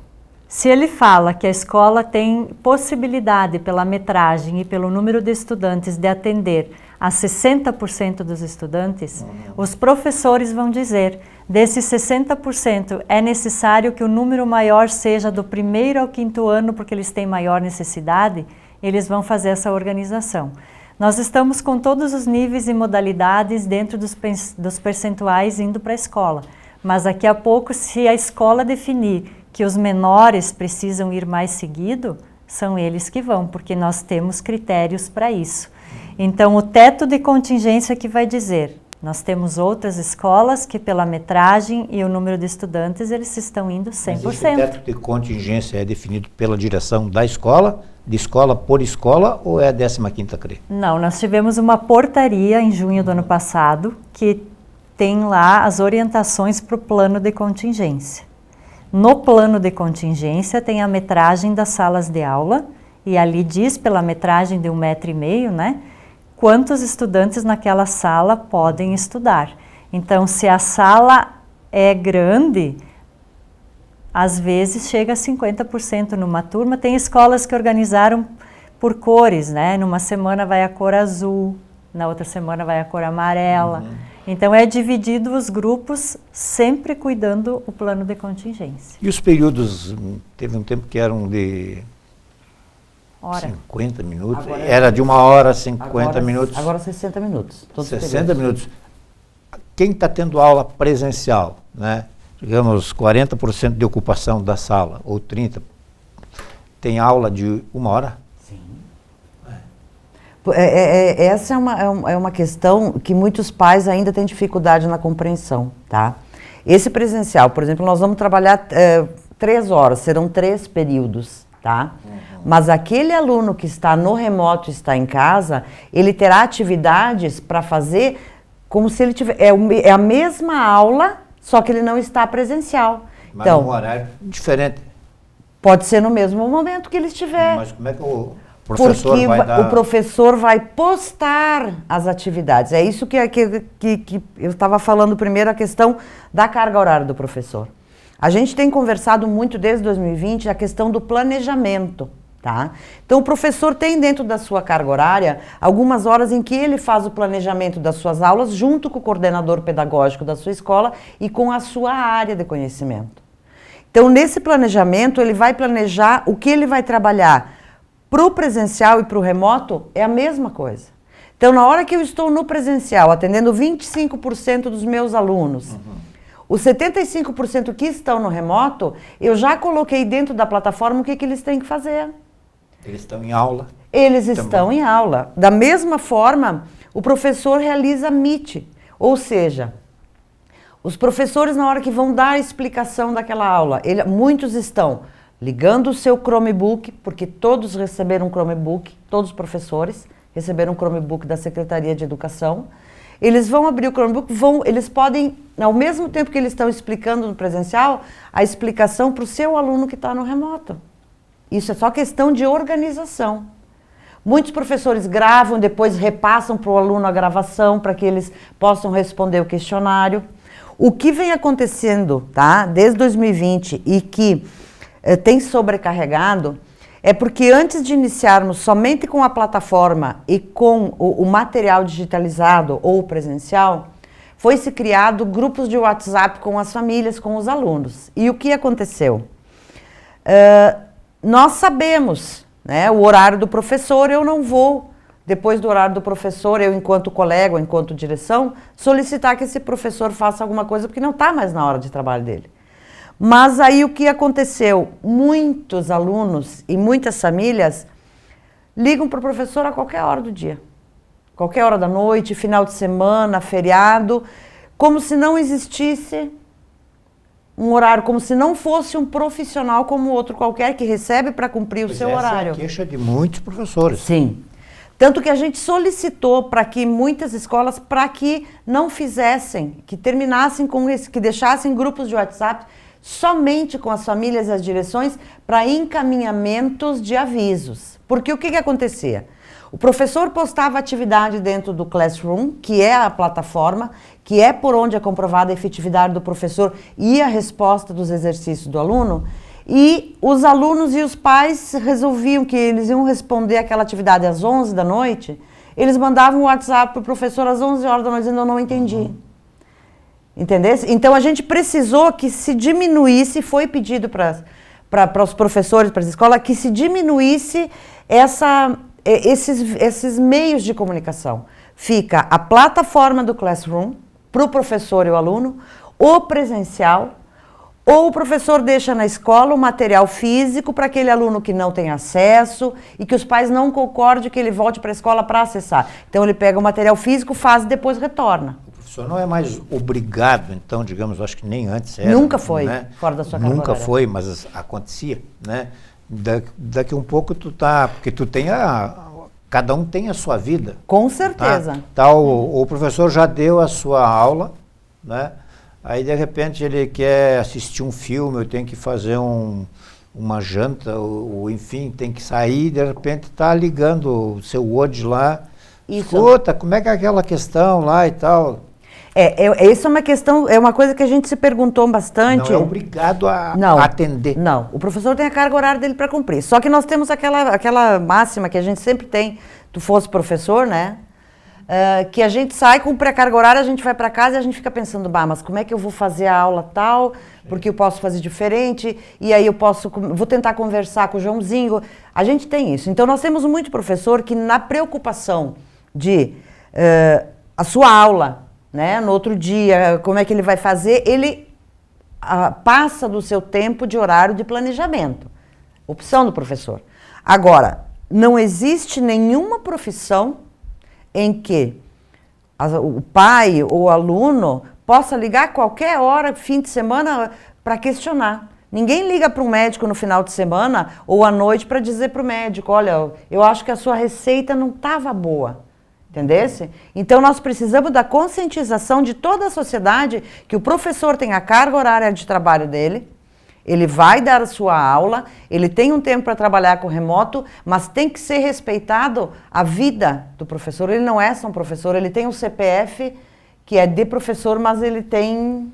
Se ele fala que a escola tem possibilidade pela metragem e pelo número de estudantes de atender a 60% dos estudantes, os professores vão dizer, desses 60% é necessário que o número maior seja do 1º ao 5º ano, porque eles têm maior necessidade, eles vão fazer essa organização. Nós estamos com todos os níveis e modalidades dentro dos percentuais indo para a escola, mas daqui a pouco, se a escola definir que os menores precisam ir mais seguido, são eles que vão, porque nós temos critérios para isso. Então, o teto de contingência que vai dizer, nós temos outras escolas que pela metragem e o número de estudantes, eles estão indo 100%. Mas esse teto de contingência é definido pela direção da escola, de escola por escola, ou é a 15ª CRE? Não, nós tivemos uma portaria em junho do ano passado, que tem lá as orientações para o plano de contingência. No plano de contingência tem a metragem das salas de aula e ali diz pela metragem de 1,5 m, quantos estudantes naquela sala podem estudar. Então, se a sala é grande, às vezes chega a 50% numa turma. Tem escolas que organizaram por cores, Numa semana vai a cor azul, na outra semana vai a cor amarela. Então, é dividido os grupos, sempre cuidando o plano de contingência. E os períodos, teve um tempo que eram de Hora. 50 minutos, Agora era de 1 hora, 50 minutos. Agora 60 minutos. 60 minutos. Quem está tendo aula presencial, digamos 40% de ocupação da sala, ou 30%, tem aula de 1 hora? Sim. Essa é uma questão que muitos pais ainda têm dificuldade na compreensão, tá? Esse presencial, por exemplo, nós vamos trabalhar 3 horas, serão 3 períodos, tá? Mas aquele aluno que está no remoto, está em casa, ele terá atividades para fazer como se ele tivesse... É a mesma aula, só que ele não está presencial. Mas então, num horário diferente. Pode ser no mesmo momento que ele estiver. Mas como é que o professor vai dar... o professor vai postar as atividades. É isso que eu estava falando primeiro, a questão da carga horária do professor. A gente tem conversado muito desde 2020 a questão do planejamento, tá? Então o professor tem dentro da sua carga horária algumas horas em que ele faz o planejamento das suas aulas junto com o coordenador pedagógico da sua escola e com a sua área de conhecimento. Então nesse planejamento ele vai planejar o que ele vai trabalhar para o presencial e para o remoto, é a mesma coisa. Então na hora que eu estou no presencial atendendo 25% dos meus alunos, os 75% que estão no remoto, eu já coloquei dentro da plataforma o que eles têm que fazer. Eles estão em aula. Eles estão em aula. Da mesma forma, o professor realiza Meet. Ou seja, os professores, na hora que vão dar a explicação daquela aula, muitos estão ligando o seu Chromebook, porque todos receberam um Chromebook, todos os professores receberam um Chromebook da Secretaria de Educação. Eles vão abrir o Chromebook, eles podem, ao mesmo tempo que eles estão explicando no presencial, a explicação para o seu aluno que está no remoto. Isso é só questão de organização. Muitos professores gravam, depois repassam para o aluno a gravação, para que eles possam responder o questionário. O que vem acontecendo, tá, desde 2020 e que tem sobrecarregado, é porque antes de iniciarmos somente com a plataforma e com o material digitalizado ou presencial, foi-se criado grupos de WhatsApp com as famílias, com os alunos. E o que aconteceu? Nós sabemos, né, o horário do professor, eu não vou, depois do horário do professor, eu enquanto colega ou enquanto direção, solicitar que esse professor faça alguma coisa, porque não está mais na hora de trabalho dele. Mas aí o que aconteceu? Muitos alunos e muitas famílias ligam para o professor a qualquer hora do dia. Qualquer hora da noite, final de semana, feriado, como se não existisse um horário, como se não fosse um profissional como outro qualquer que recebe para cumprir o seu horário. Essa é a queixa de muitos professores. Sim. Tanto que a gente solicitou para que muitas escolas, para que não fizessem, que terminassem com isso, que deixassem grupos de WhatsApp somente com as famílias e as direções para encaminhamentos de avisos. Porque o que acontecia? O professor postava atividade dentro do Classroom, que é a plataforma, que é por onde é comprovada a efetividade do professor e a resposta dos exercícios do aluno, e os alunos e os pais resolviam que eles iam responder aquela atividade às 11 da noite, eles mandavam um WhatsApp para o professor às 11 horas da noite dizendo: eu não entendi. Entendeu? Então a gente precisou que se diminuísse, foi pedido para os professores, para as escolas, que se diminuísse esses meios de comunicação. Fica a plataforma do Classroom para o professor e o aluno, o presencial, ou o professor deixa na escola o material físico para aquele aluno que não tem acesso e que os pais não concordem que ele volte para a escola para acessar. Então ele pega o material físico, faz e depois retorna. O professor não é mais obrigado, então, digamos, acho que nem antes era. Nunca foi, né? Fora da sua carga Nunca horária. foi, mas acontecia, né? Daqui um pouco porque tu tem cada um tem a sua vida. Com certeza. Tá, o professor já deu a sua aula, né? Aí de repente ele quer assistir um filme, ou tem que fazer uma janta, ou enfim, tem que sair, de repente está ligando o seu Word lá. Isso. Escuta, como é que é aquela questão lá e tal? Isso é uma questão, é uma coisa que a gente se perguntou bastante. Não é obrigado a atender. Não, o professor tem a carga horária dele para cumprir. Só que nós temos aquela máxima que a gente sempre tem, tu fosse professor, né? Que a gente sai, cumpre a carga horária, a gente vai para casa e a gente fica pensando, mas como é que eu vou fazer a aula tal? Porque eu posso fazer diferente, e aí vou tentar conversar com o Joãozinho. A gente tem isso. Então nós temos muito professor que na preocupação de a sua aula, né, no outro dia, como é que ele vai fazer, ele passa do seu tempo de horário de planejamento. Opção do professor. Agora, não existe nenhuma profissão em que o pai ou o aluno possa ligar a qualquer hora, fim de semana, para questionar. Ninguém liga para um médico no final de semana ou à noite para dizer para o médico, olha, eu acho que a sua receita não estava boa, entendesse? Então nós precisamos da conscientização de toda a sociedade que o professor tem a carga horária de trabalho dele, ele vai dar a sua aula, ele tem um tempo para trabalhar com remoto, mas tem que ser respeitado a vida do professor. Ele não é só um professor, ele tem um CPF que é de professor, mas ele tem...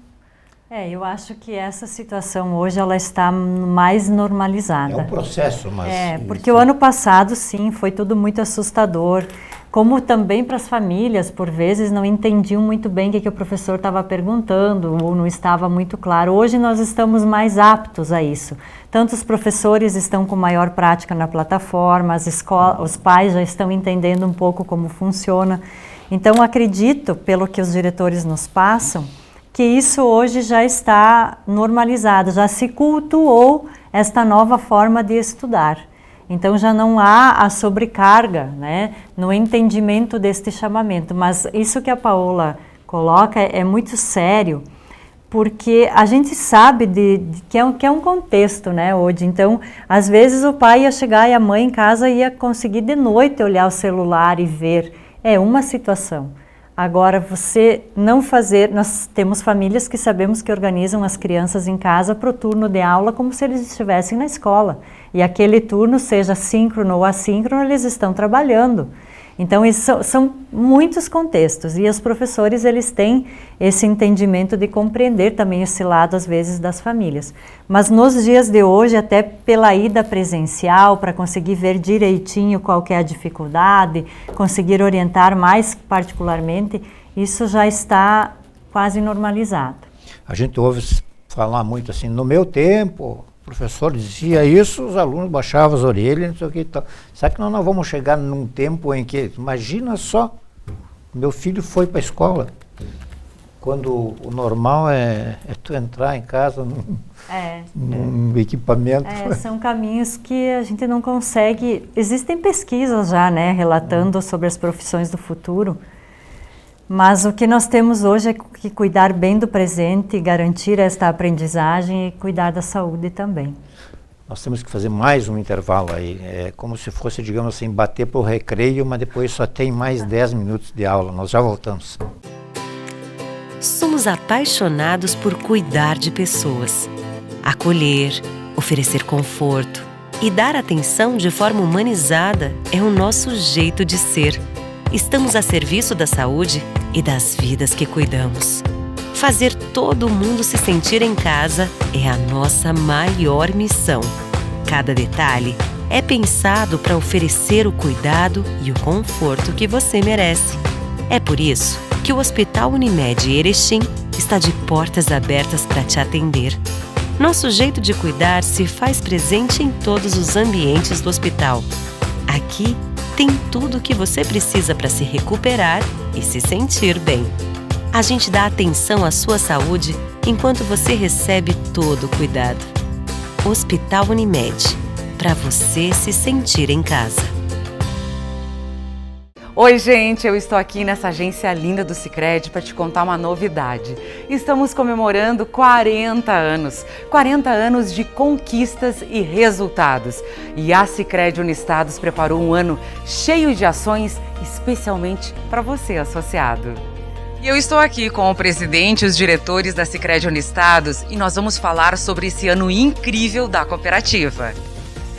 Eu acho que essa situação hoje ela está mais normalizada. É um processo, mas... porque o ano passado, sim, foi tudo muito assustador. Como também para as famílias, por vezes, não entendiam muito bem o que o professor estava perguntando ou não estava muito claro. Hoje nós estamos mais aptos a isso. Tanto os professores estão com maior prática na plataforma, os pais já estão entendendo um pouco como funciona. Então, acredito, pelo que os diretores nos passam, que isso hoje já está normalizado, já se cultuou esta nova forma de estudar. Então já não há a sobrecarga, né, no entendimento deste chamamento. Mas isso que a Paola coloca é muito sério, porque a gente sabe que é um contexto, né, hoje. Então, às vezes o pai ia chegar e a mãe em casa ia conseguir de noite olhar o celular e ver. É uma situação. Agora, você não fazer... Nós temos famílias que sabemos que organizam as crianças em casa para o turno de aula como se eles estivessem na escola. E aquele turno, seja síncrono ou assíncrono, eles estão trabalhando. Então, isso são muitos contextos. E os professores, eles têm esse entendimento de compreender também esse lado, às vezes, das famílias. Mas nos dias de hoje, até pela ida presencial, para conseguir ver direitinho qual que é a dificuldade, conseguir orientar mais particularmente, isso já está quase normalizado. A gente ouve falar muito assim, no meu tempo... O professor dizia isso, os alunos baixavam as orelhas, não sei o que e tal. Será que nós não vamos chegar num tempo em que, imagina só, meu filho foi para a escola, quando o normal é tu entrar em casa num equipamento. São caminhos que a gente não consegue... Existem pesquisas já, né, relatando sobre as profissões do futuro, mas o que nós temos hoje é que cuidar bem do presente, garantir esta aprendizagem e cuidar da saúde também. Nós temos que fazer mais um intervalo aí. É como se fosse, digamos assim, bater para o recreio, mas depois só tem mais 10 minutos de aula. Nós já voltamos. Somos apaixonados por cuidar de pessoas. Acolher, oferecer conforto e dar atenção de forma humanizada é o nosso jeito de ser. Estamos a serviço da saúde e das vidas que cuidamos. Fazer todo mundo se sentir em casa é a nossa maior missão. Cada detalhe é pensado para oferecer o cuidado e o conforto que você merece. É por isso que o Hospital Unimed Erechim está de portas abertas para te atender. Nosso jeito de cuidar se faz presente em todos os ambientes do hospital. Aqui tem tudo o que você precisa para se recuperar e se sentir bem. A gente dá atenção à sua saúde enquanto você recebe todo o cuidado. Hospital Unimed, para você se sentir em casa. Oi, gente, eu estou aqui nessa agência linda do Sicredi para te contar uma novidade. Estamos comemorando 40 anos. 40 anos de conquistas e resultados. E a Sicredi Unistados preparou um ano cheio de ações, especialmente para você, associado. E eu estou aqui com o presidente e os diretores da Sicredi Unistados e nós vamos falar sobre esse ano incrível da cooperativa.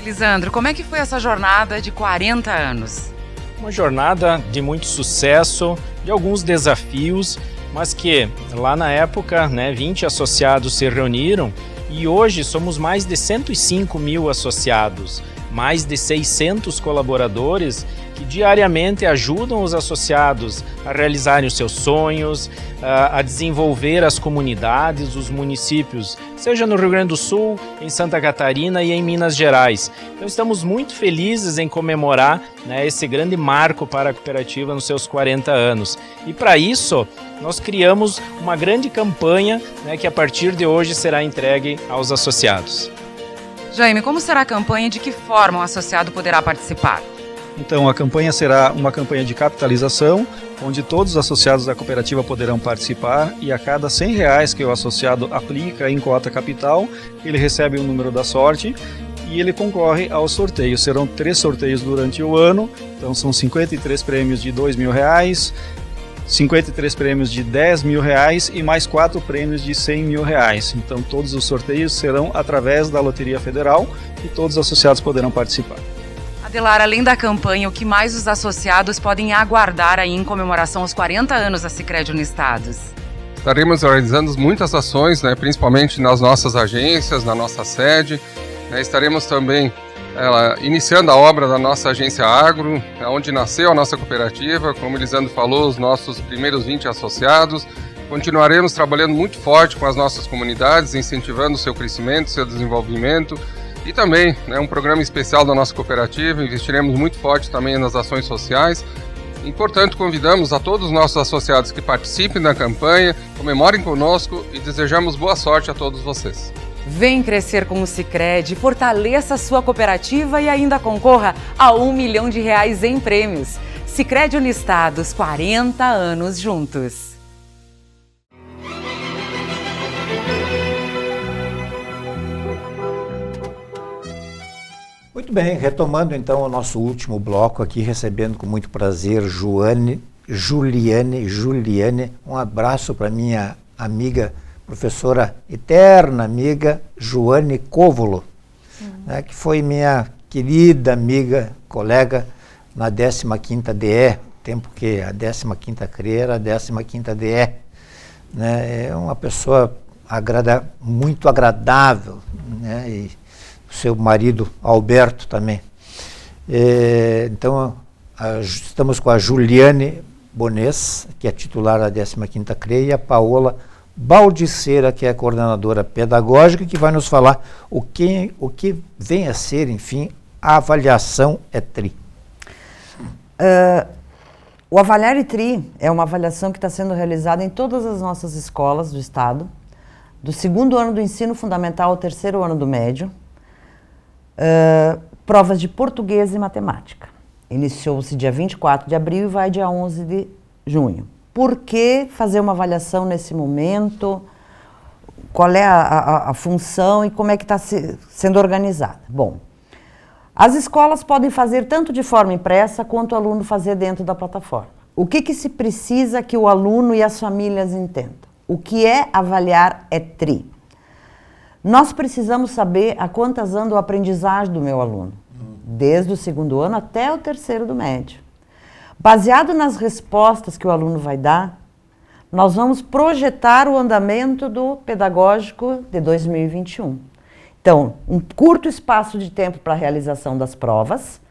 Elisandro, como é que foi essa jornada de 40 anos? Uma jornada de muito sucesso, de alguns desafios, mas que lá na época, 20 associados se reuniram e hoje somos mais de 105 mil associados, mais de 600 colaboradores que diariamente ajudam os associados a realizarem os seus sonhos, a desenvolver as comunidades, os municípios, seja no Rio Grande do Sul, em Santa Catarina e em Minas Gerais. Então estamos muito felizes em comemorar esse grande marco para a cooperativa nos seus 40 anos. E para isso, nós criamos uma grande campanha que a partir de hoje será entregue aos associados. Jaime, como será a campanha e de que forma o associado poderá participar? Então, a campanha será uma campanha de capitalização, onde todos os associados da cooperativa poderão participar e a cada R$100 que o associado aplica em cota capital, ele recebe o número da sorte e ele concorre ao sorteio. Serão 3 sorteios durante o ano, então são 53 prêmios de R$2.000, 53 prêmios de R$10.000 e mais 4 prêmios de R$100.000. Então todos os sorteios serão através da Loteria Federal e todos os associados poderão participar. Adelar, além da campanha, o que mais os associados podem aguardar aí em comemoração aos 40 anos da Sicredi Unistados? Estaremos realizando muitas ações, principalmente nas nossas agências, na nossa sede. Estaremos também iniciando a obra da nossa agência Agro, onde nasceu a nossa cooperativa. Como o Lisandro falou, os nossos primeiros 20 associados. Continuaremos trabalhando muito forte com as nossas comunidades, incentivando o seu crescimento, seu desenvolvimento. E também um programa especial da nossa cooperativa, investiremos muito forte também nas ações sociais. E, portanto, convidamos a todos os nossos associados que participem da campanha, comemorem conosco e desejamos boa sorte a todos vocês. Vem crescer com o Sicredi, fortaleça a sua cooperativa e ainda concorra a R$1 milhão em prêmios. Sicredi Unistados, 40 anos juntos. Muito bem, retomando então o nosso último bloco aqui, recebendo com muito prazer Juliane, um abraço para minha amiga, professora eterna amiga, Joane Covolo, que foi minha querida amiga, colega na 15ª DE, tempo que a 15ª CRE era a 15ª DE. É uma pessoa muito agradável, e o seu marido Alberto também. Então, estamos com a Juliane Bonês, que é titular da 15ª CRE, e a Paola Baldiceira, que é a coordenadora pedagógica, que vai nos falar o que vem a ser, enfim, a avaliação ETRI. O Avaliar ETRI é uma avaliação que está sendo realizada em todas as nossas escolas do estado, do 2º ano do ensino fundamental ao 3º ano do médio, provas de português e matemática. Iniciou-se dia 24 de abril e vai dia 11 de junho. Por que fazer uma avaliação nesse momento? Qual é a função e como é que está sendo organizada? Bom, as escolas podem fazer tanto de forma impressa quanto o aluno fazer dentro da plataforma. O que se precisa que o aluno e as famílias entendam? O que é avaliar ETRI? Nós precisamos saber a quantas anda a aprendizagem do meu aluno, desde o 2º ano até o 3º do médio. Baseado nas respostas que o aluno vai dar, nós vamos projetar o andamento do pedagógico de 2021. Então, um curto espaço de tempo para a realização das provas,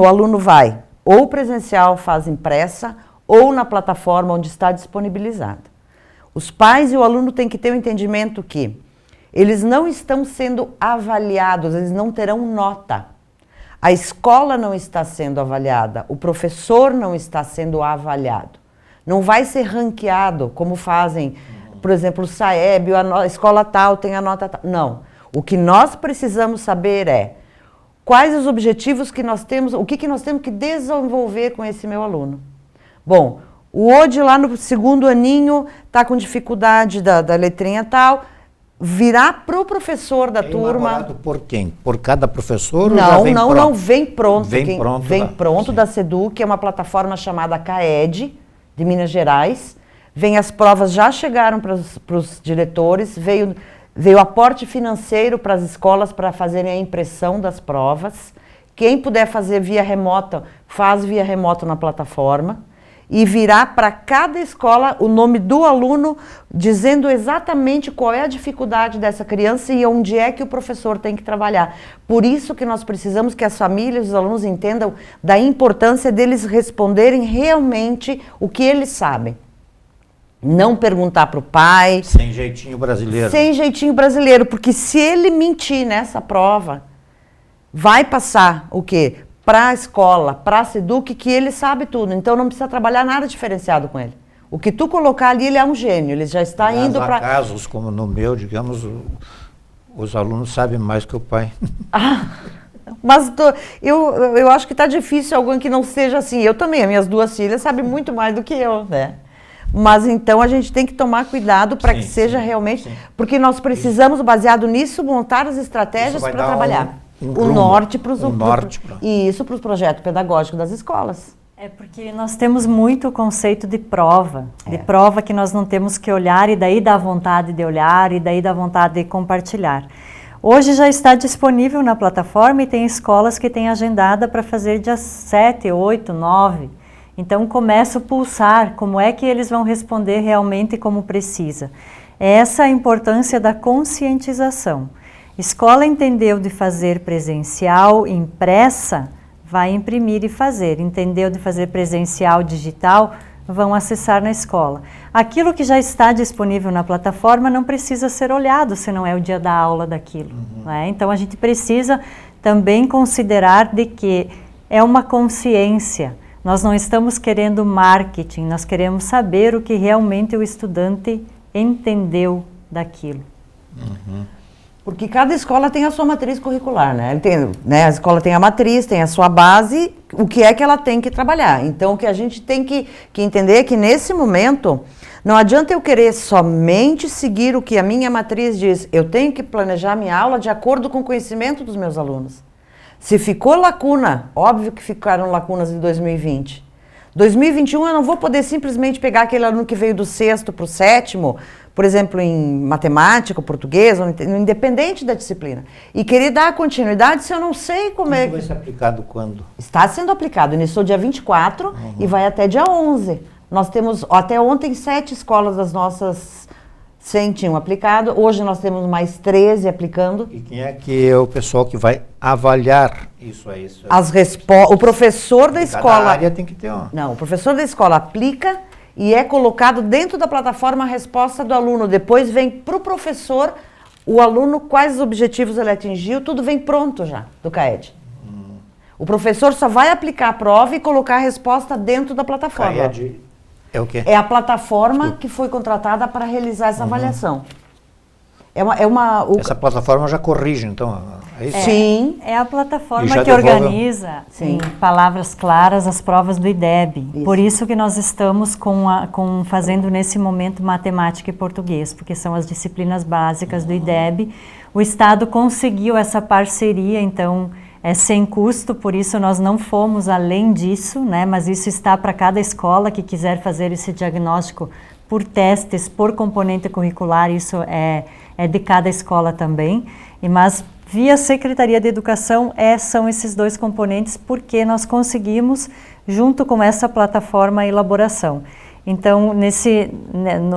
o aluno vai ou presencial, fase impressa, ou na plataforma onde está disponibilizada. Os pais e o aluno têm que ter o entendimento que eles não estão sendo avaliados, eles não terão nota. A escola não está sendo avaliada, o professor não está sendo avaliado. Não vai ser ranqueado, como fazem, por exemplo, o SAEB, a escola tal tem a nota tal. Não. O que nós precisamos saber é quais os objetivos que nós temos, o que nós temos que desenvolver com esse meu aluno. Bom, o Ode lá no 2º aninho está com dificuldade da letrinha tal, virar para o professor da turma. Elaborado por quem? Por cada professor? Não, vem pronto. Vem pronto da SEDU, que é uma plataforma chamada CAED, de Minas Gerais. As provas já chegaram para os diretores, veio aporte financeiro para as escolas para fazerem a impressão das provas. Quem puder fazer via remota, faz via remota na plataforma. E virá para cada escola o nome do aluno, dizendo exatamente qual é a dificuldade dessa criança e onde é que o professor tem que trabalhar. Por isso que nós precisamos que as famílias e os alunos entendam da importância deles responderem realmente o que eles sabem. Não perguntar para o pai. Sem jeitinho brasileiro. Sem jeitinho brasileiro, porque se ele mentir nessa prova, vai passar o quê? Para a escola, para a SEDUC, que ele sabe tudo. Então não precisa trabalhar nada diferenciado com ele. O que tu colocar ali, ele é um gênio. Ele já está indo para... Há casos, como no meu, digamos, Os alunos sabem mais que o pai. Mas eu acho que está difícil alguém que não seja assim. Eu também, as minhas 2 filhas sabem muito mais do que eu, né? Mas então a gente tem que tomar cuidado para que seja realmente... Porque nós precisamos, baseado nisso, montar as estratégias para trabalhar. O norte para os... E isso para os projetos pedagógicos das escolas. É porque nós temos muito conceito de prova que nós não temos que olhar e daí dá vontade de olhar e daí dá vontade de compartilhar. Hoje já está disponível na plataforma e tem escolas que têm agendada para fazer dia 7, 8, 9. Então começa o pulsar, como é que eles vão responder realmente como precisa. Essa é a importância da conscientização. Escola entendeu de fazer presencial, impressa, vai imprimir e fazer. Entendeu de fazer presencial, digital, vão acessar na escola. Aquilo que já está disponível na plataforma não precisa ser olhado, se não é o dia da aula daquilo. Né? Então a gente precisa também considerar de que é uma consciência. Nós não estamos querendo marketing, nós queremos saber o que realmente o estudante entendeu daquilo. Porque cada escola tem a sua matriz curricular, né? A escola tem a matriz, tem a sua base, o que é que ela tem que trabalhar. Então, o que a gente tem que entender é que, nesse momento, não adianta eu querer somente seguir o que a minha matriz diz. Eu tenho que planejar minha aula de acordo com o conhecimento dos meus alunos. Se ficou lacuna, óbvio que ficaram lacunas em 2020. 2021 eu não vou poder simplesmente pegar aquele aluno que veio do 6º para o 7º, por exemplo, em matemática, português, independente da disciplina, e querer dar continuidade se eu não sei como é. Isso vai ser aplicado quando? Está sendo aplicado, iniciou dia 24 e vai até dia 11. Nós temos, até ontem, 7 escolas das nossas 100 tinham aplicado, hoje nós temos mais 13 aplicando. E quem é que é o pessoal que vai avaliar isso aí? O professor da escola... Cada área tem que ter uma. Não, o professor da escola aplica e é colocado dentro da plataforma a resposta do aluno. Depois vem para o professor, o aluno, quais objetivos ele atingiu, tudo vem pronto já, do CAED. O professor só vai aplicar a prova e colocar a resposta dentro da plataforma. CAED é o quê? É a plataforma que foi contratada para realizar essa avaliação. Essa plataforma já corrige, então? É isso? Sim. É a plataforma que organiza, em palavras claras, as provas do IDEB. Isso. Por isso que nós estamos fazendo nesse momento matemática e português, porque são as disciplinas básicas do IDEB. O Estado conseguiu essa parceria, então é sem custo, por isso nós não fomos além disso, né? Mas isso está para cada escola que quiser fazer esse diagnóstico por testes, por componente curricular, isso é de cada escola também. Mas via Secretaria de Educação são esses 2 componentes, porque nós conseguimos, junto com essa plataforma, a elaboração. Então,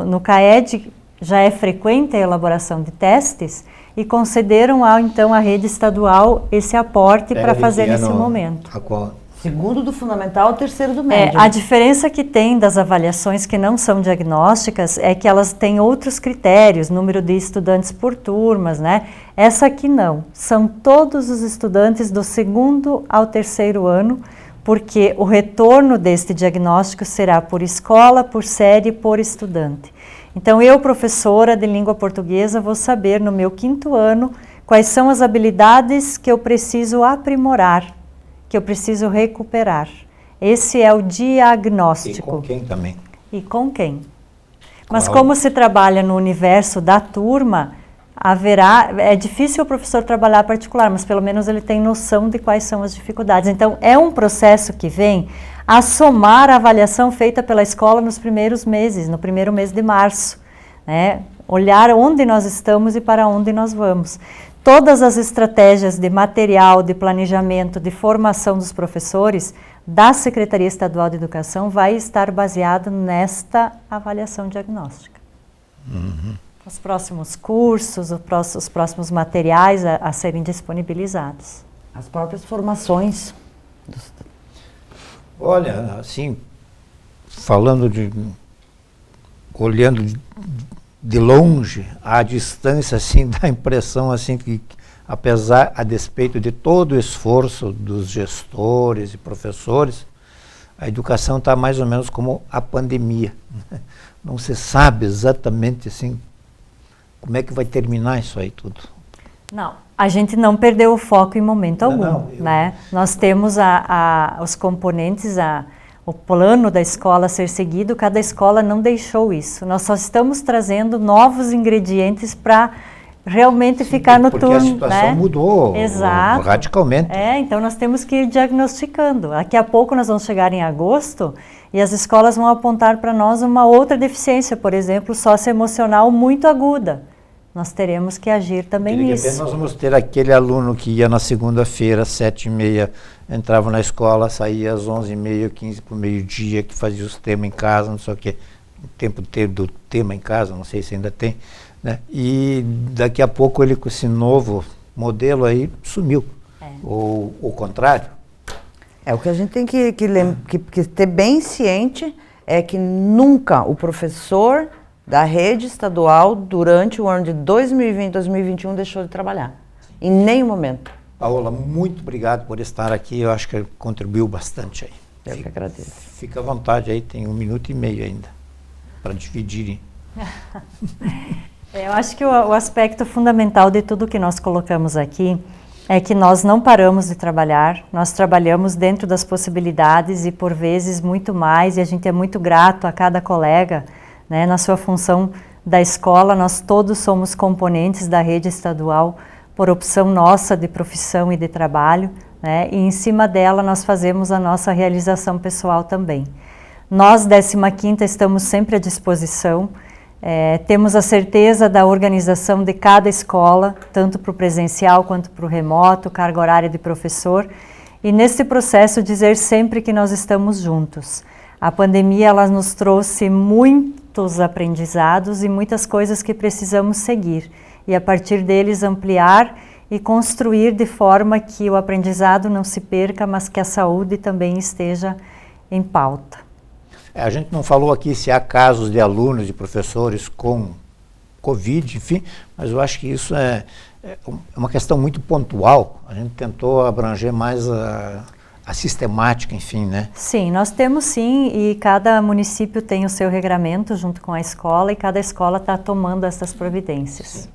no CAED já é frequente a elaboração de testes, e concederam então à rede estadual esse aporte para fazer nesse momento. Segundo do fundamental, 3º do médio. A diferença que tem das avaliações que não são diagnósticas é que elas têm outros critérios, número de estudantes por turmas, né? Essa aqui não, são todos os estudantes do 2º ao 3º ano, porque o retorno deste diagnóstico será por escola, por série, por estudante. Então, eu, professora de língua portuguesa, vou saber no meu 5º ano quais são as habilidades que eu preciso aprimorar, que eu preciso recuperar. Esse é o diagnóstico. E com quem também? E com quem? Mas como se trabalha no universo da turma, é difícil o professor trabalhar particular, mas pelo menos ele tem noção de quais são as dificuldades. Então, é um processo que vem a somar a avaliação feita pela escola nos primeiros meses, no primeiro mês de março, né? Olhar onde nós estamos e para onde nós vamos. Todas as estratégias de material, de planejamento, de formação dos professores da Secretaria Estadual de Educação vai estar baseado nesta avaliação diagnóstica. Os próximos cursos, os próximos materiais a serem disponibilizados. As próprias formações. Olha, assim, olhando de longe, à distância, assim, dá a impressão, assim, que a despeito de todo o esforço dos gestores e professores, a educação está mais ou menos como a pandemia. Não se sabe exatamente, assim, como é que vai terminar isso aí tudo. Não, a gente não perdeu o foco em momento algum, né? Nós temos os componentes, o plano da escola a ser seguido, cada escola não deixou isso. Nós só estamos trazendo novos ingredientes para realmente ficar no turno. Porque a situação mudou radicalmente. Então nós temos que ir diagnosticando. Daqui a pouco nós vamos chegar em agosto e as escolas vão apontar para nós uma outra deficiência, por exemplo, socioemocional muito aguda. Nós teremos que agir também nisso. Nós vamos ter aquele aluno que ia na segunda-feira, às 7h30, entrava na escola, saía às 11h30, 15 para o meio-dia, que fazia os temas em casa, não sei o quê. O tempo do tema em casa, não sei se ainda tem, né? E daqui a pouco ele, com esse novo modelo aí, sumiu. Ou o contrário. O que a gente tem que ter bem ciente é que nunca o professor da rede estadual, durante o ano de 2020, 2021, deixou de trabalhar. Em nenhum momento. Paola, muito obrigado por estar aqui. Eu acho que contribuiu bastante aí. Eu que agradeço. Fica à vontade aí, tem 1 minuto e meio ainda para dividirem. Eu acho que o aspecto fundamental de tudo que nós colocamos aqui é que nós não paramos de trabalhar, nós trabalhamos dentro das possibilidades e por vezes muito mais, e a gente é muito grato a cada colega, né, na sua função da escola. Nós todos somos componentes da rede estadual por opção nossa de profissão e de trabalho, né, e em cima dela nós fazemos a nossa realização pessoal também. Nós, 15ª, estamos sempre à disposição, temos a certeza da organização de cada escola, tanto para o presencial quanto para o remoto, carga horária de professor, e nesse processo dizer sempre que nós estamos juntos. A pandemia ela nos trouxe muitos aprendizados e muitas coisas que precisamos seguir, e a partir deles ampliar e construir de forma que o aprendizado não se perca, mas que a saúde também esteja em pauta. A gente não falou aqui se há casos de alunos, de professores com Covid, enfim, mas eu acho que isso é uma questão muito pontual. A gente tentou abranger mais a sistemática, enfim, né? Sim, nós temos sim, e cada município tem o seu regramento junto com a escola, e cada escola está tomando essas providências. Sim.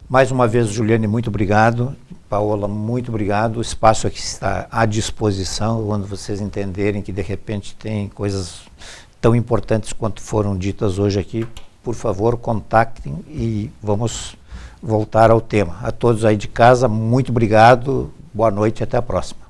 Mais uma vez, Juliane, muito obrigado. Paola, muito obrigado. O espaço aqui está à disposição, quando vocês entenderem que de repente tem coisas tão importantes quanto foram ditas hoje aqui, por favor, contactem e vamos voltar ao tema. A todos aí de casa, muito obrigado, boa noite e até a próxima.